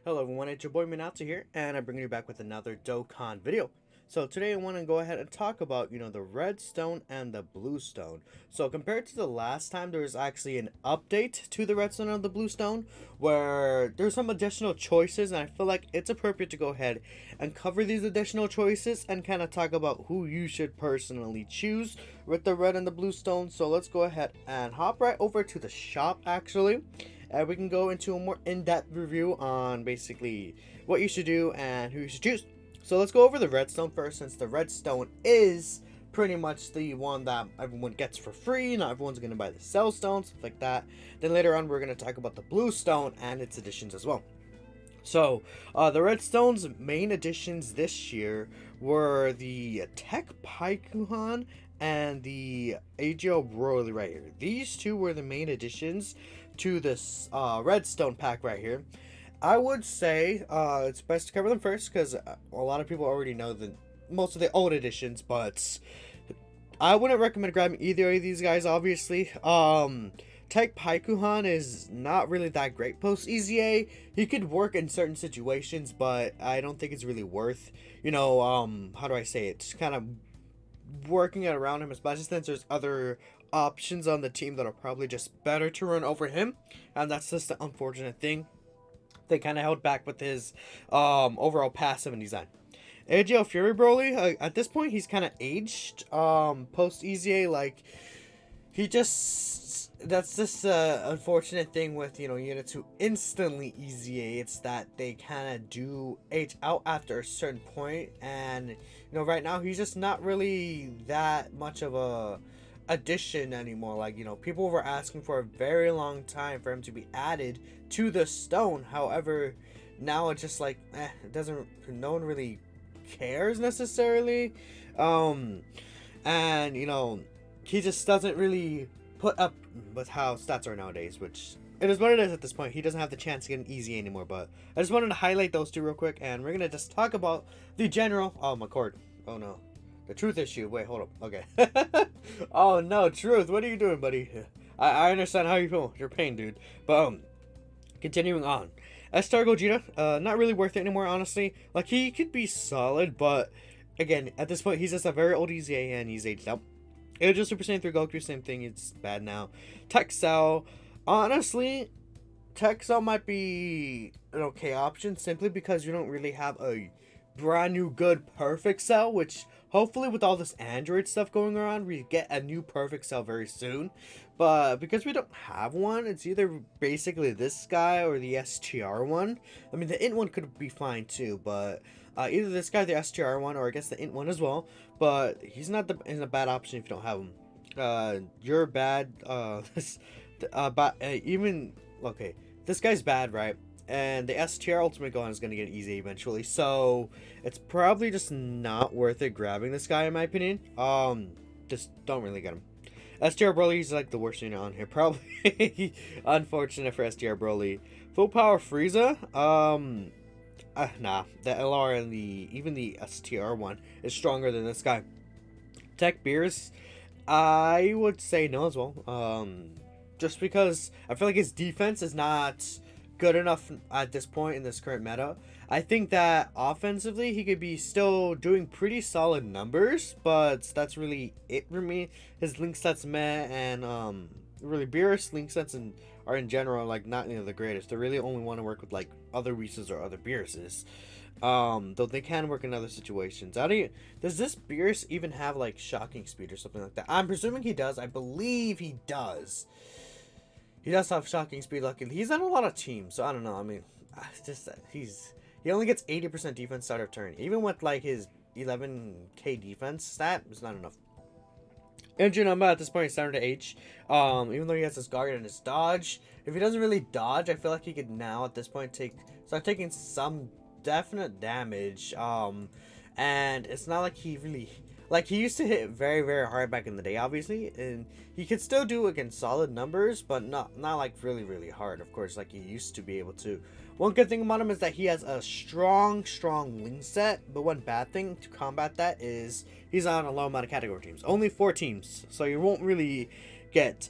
Hello everyone, it's your boy Minato here, and I'm bringing you back with another Dokkan video. So today I want to go ahead and talk about, the red stone and the blue stone. So compared to the last time, there was actually an update to the red stone and the blue stone, where there's some additional choices, and I feel like it's appropriate to go ahead and cover these additional choices and kind of talk about who you should personally choose with the red and the blue stone. So let's go ahead and hop right over to the shop actually. We can go into a more in-depth review on basically what you should do and who you should choose. So let's go over the redstone first, since the redstone is pretty much the one that everyone gets for free. Not everyone's going to buy the cell stone, stuff like that. Then later on, we're going to talk about the blue stone and its additions as well. So, the Redstone's main additions this year were the Tech Paikuhan and the AGL Broly right here. These two were the main additions to this Redstone pack right here. I would say it's best to cover them first, because a lot of people already know most of the old editions, but I wouldn't recommend grabbing either of these guys, obviously. Tech Paikuhan is not really that great post EZA. He could work in certain situations, but I don't think it's really worth, how do I say it? Just kind of working it around him, especially since there's other options on the team that are probably just better to run over him, and that's just the unfortunate thing. They kind of held back with his overall passive and design. AGL Fury Broly, at this point, he's kind of aged post EZA. Like, he just, that's just unfortunate thing with, units who instantly EZA. It's that they kind of do age out after a certain point, and right now he's just not really that much of a addition anymore. Like, people were asking for a very long time for him to be added to the stone. However, now it's just like, it doesn't, no one really cares necessarily. And he just doesn't really put up with how stats are nowadays, which it is what it is at this point. He doesn't have the chance to get an easy anymore. But I just wanted to highlight those two real quick, and we're gonna just talk about the general. Oh, my cord. Oh no, the truth issue. Wait, hold up. Okay. Oh no, truth. What are you doing, buddy? I understand how you feel. Your pain, dude. But continuing on. S-Star Gogeta, not really worth it anymore, honestly. Like, he could be solid, but again, at this point, he's just a very old EZA and he's aged out. Angel Super Saiyan 3 Goku, same thing, it's bad now. Tech Cell, honestly, Tech Cell might be an okay option simply because you don't really have a brand new good perfect cell, which hopefully with all this Android stuff going around, we get a new perfect cell very soon. But because we don't have one, it's either basically this guy or the STR one. I mean, the int one could be fine too, but either this guy, the STR one, or I guess the int one as well. But he's not in a bad option if you don't have him. You're bad. Even okay, this guy's bad, right? And the STR Ultimate Gohan is going to get easy eventually, so it's probably just not worth it grabbing this guy in my opinion. Just don't really get him. STR Broly is like the worst unit on here, probably. Unfortunate for STR Broly. Full Power Frieza, nah, the LR and even the STR one is stronger than this guy. Tech Beerus, I would say no as well. Just because I feel like his defense is not good enough at this point in this current meta. I think that offensively he could be still doing pretty solid numbers, but that's really it for me. His link stats meh, and really Beerus link stats are in general like not the greatest. They really only want to work with like other Reeses or other Beeruses. Though they can work in other situations. Does this Beerus even have like shocking speed or something like that? I'm presuming he does. I believe he does. He does have shocking speed. Luckily, he's on a lot of teams, so I don't know. I mean, just he only gets 80% defense start of turn. Even with like his 11k defense stat, it's not enough. Engine Umba at this point is starting to age. Even though he has his guard and his dodge, if he doesn't really dodge, I feel like he could now at this point start taking some definite damage. And it's not like he really. Like, he used to hit very, very hard back in the day, obviously, and he could still do against solid numbers, but not like really, really hard, of course, like he used to be able to. One good thing about him is that he has a strong link set, but one bad thing to combat that is he's on a low amount of category teams. Only 4 teams, so you won't really get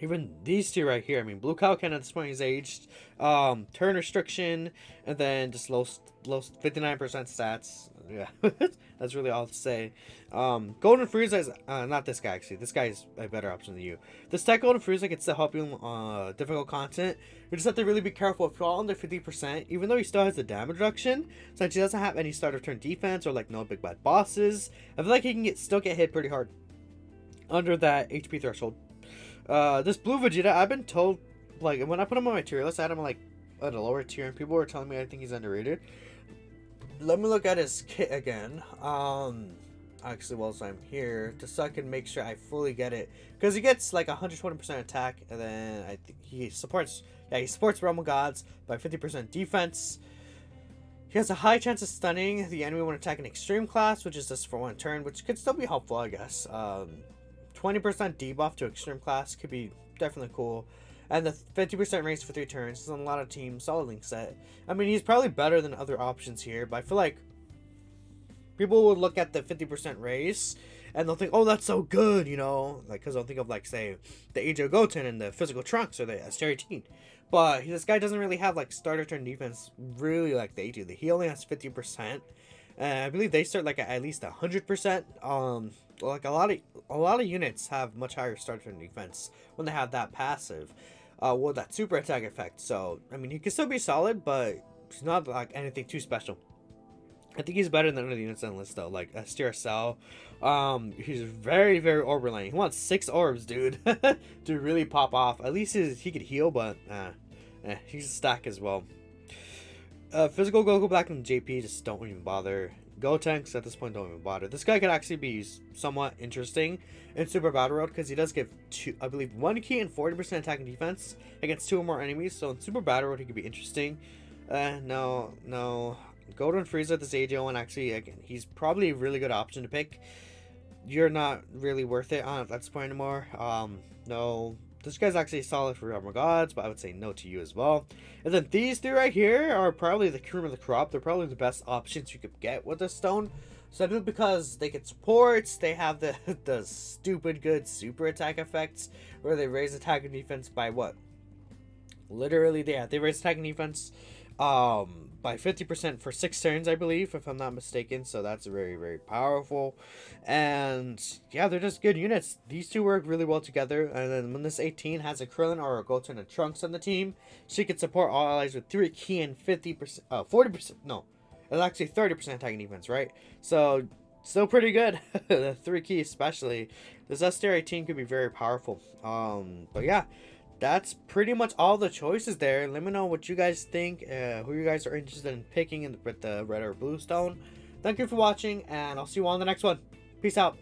Even these two right here. I mean, Blue Calcan at this point is aged. Turn restriction, and then just low 59% stats. Yeah, that's really all to say. Golden Frieza is not this guy actually. This guy is a better option than you. This tech Golden Frieza can still help you in difficult content. You just have to really be careful if you fall under 50%. Even though he still has the damage reduction, since he doesn't have any start of turn defense or like no big bad bosses, I feel like he can still get hit pretty hard under that HP threshold. This blue Vegeta, I've been told, like, when I put him on my tier list, I had him, like, at a lower tier, and people were telling me I think he's underrated. Let me look at his kit again. Actually, whilst I'm here, just so I can make sure I fully get it. Because he gets, like, 120% attack, and then I think he supports Realm of Gods by 50% defense. He has a high chance of stunning the enemy when attacking extreme class, which is just for one turn, which could still be helpful, I guess. 20% debuff to extreme class could be definitely cool. And the 50% raise for 3 turns is on a lot of teams. Solid link set. I mean, he's probably better than other options here, but I feel like people would look at the 50% raise and they'll think, oh, that's so good, you know? Like, because they'll think of, like, say, the Age of Goten and the Physical Trunks or the Aster-18. But this guy doesn't really have, like, starter turn defense really like they do. He only has 50%. I believe they start, like, at least 100%. Like a lot of units have much higher start turn defense when they have that passive, with that super attack effect. So I mean, he can still be solid, but he's not like anything too special. I think he's better than other units on the list though, like Aster Cell. He's very orb reliant. He wants 6 orbs, dude, to really pop off. At least he could heal, but he's a stack as well. Physical Goku Black and JP just don't even bother. Gotenks at this point don't even bother. This guy could actually be somewhat interesting in Super Battle Road because he does give I believe 1 key and 40% attack and defense against 2 or more enemies. So in Super Battle Road he could be interesting. No. Golden Frieza at this age one actually, again, he's probably a really good option to pick. You're not really worth it at this point anymore. No. This guy's actually solid for Realm of Gods, but I would say no to you as well. And then these 3 right here are probably the cream of the crop. They're probably the best options you could get with this stone. Simply because they get supports, they have the stupid good super attack effects, where they raise attack and defense by what? Literally, they raise attack and defense by 50% for 6 turns, I believe, if I'm not mistaken. So that's very powerful. And yeah, they're just good units. These 2 work really well together. And then when this 18 has a Krillin or a Goten and Trunks on the team, she can support all allies with 3 key and 40%. No, it's actually 30% attack and defense, right? So still pretty good. The 3 key especially. This Aster-18 could be very powerful. But yeah, that's pretty much all the choices there. Let me know what you guys think, who you guys are interested in picking with the red or blue stone. Thank you for watching, and I'll see you all in the next one. Peace out.